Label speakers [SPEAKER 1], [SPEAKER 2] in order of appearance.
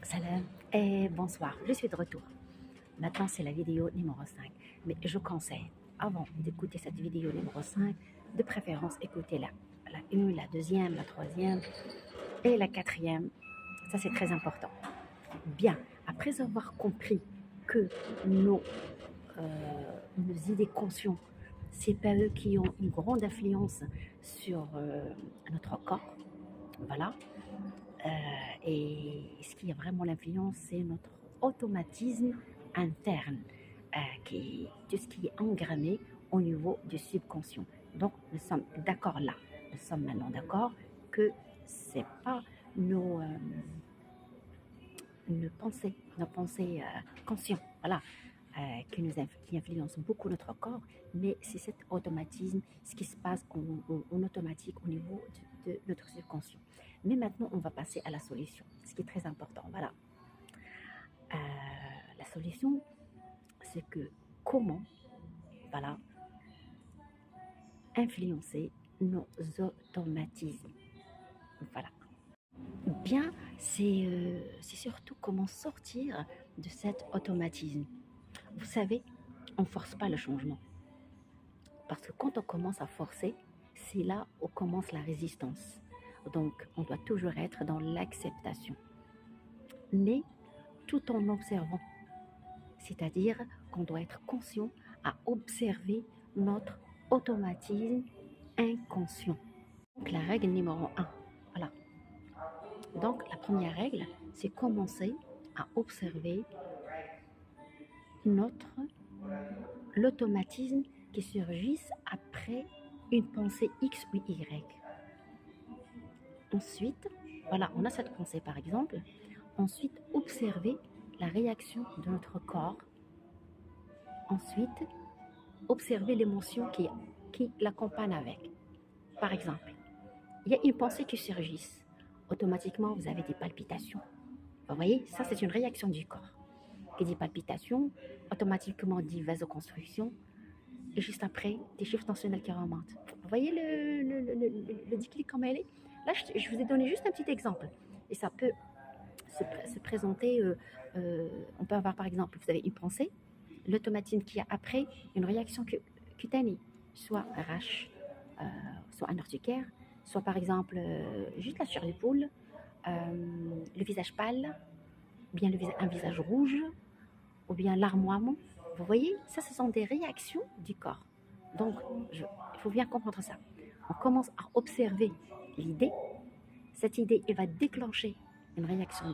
[SPEAKER 1] Salam et bonsoir, je suis de retour. Maintenant, c'est la vidéo numéro 5. Mais je conseille, avant d'écouter cette vidéo numéro 5, de préférence écoutez-la. La 1, la deuxième, la troisième et la quatrième. Ça, c'est très important. Bien, après avoir compris que nos idées conscientes, c'est pas eux qui ont une grande influence sur notre corps, voilà. Et ce qui a vraiment l'influence, c'est notre automatisme interne, tout ce qui est engrammé au niveau du subconscient. Donc, nous sommes d'accord là. Nous sommes maintenant d'accord que c'est pas nos, euh, nos pensées conscientes, voilà, qui influencent beaucoup notre corps, mais c'est cet automatisme, ce qui se passe en automatique au niveau de notre subconscient. Mais maintenant, on va passer à la solution, ce qui est très important. Voilà. Euh, la solution, c'est que comment, voilà, influencer nos automatismes. Voilà. Bien, c'est surtout comment sortir de cet automatisme. Vous savez, on ne force pas le changement. Parce que quand on commence à forcer, c'est là où commence la résistance. Donc, on doit toujours être dans l'acceptation. Mais tout en observant. C'est-à-dire qu'on doit être conscient à observer notre automatisme inconscient. Donc, la règle numéro 1. Voilà. Donc, la première règle, c'est commencer à observer l'automatisme qui surgisse après une pensée X ou Y. Ensuite, voilà, on a cette pensée par exemple. Ensuite, observer la réaction de notre corps. Ensuite, observer l'émotion qui l'accompagne avec. Par exemple, il y a une pensée qui surgisse. Automatiquement, vous avez des palpitations. Vous voyez, ça c'est une réaction du corps. Qui dit palpitation, automatiquement dit vasoconstriction, et juste après, des chiffres tensionnels qui remontent. Vous voyez le déclic comme elle est. Là, je vous ai donné juste un petit exemple. Et ça peut se présenter, on peut avoir par exemple, vous avez une pensée, l'automatisme qui a après une réaction cutanée, soit rache, soit un urticaire, soit par exemple juste la chair d'épaule, le visage pâle, bien un visage rouge, ou bien larmoiement. Vous voyez, ça, ce sont des réactions du corps. Donc, il faut bien comprendre ça. On commence à observer l'idée. Cette idée, elle va déclencher une réaction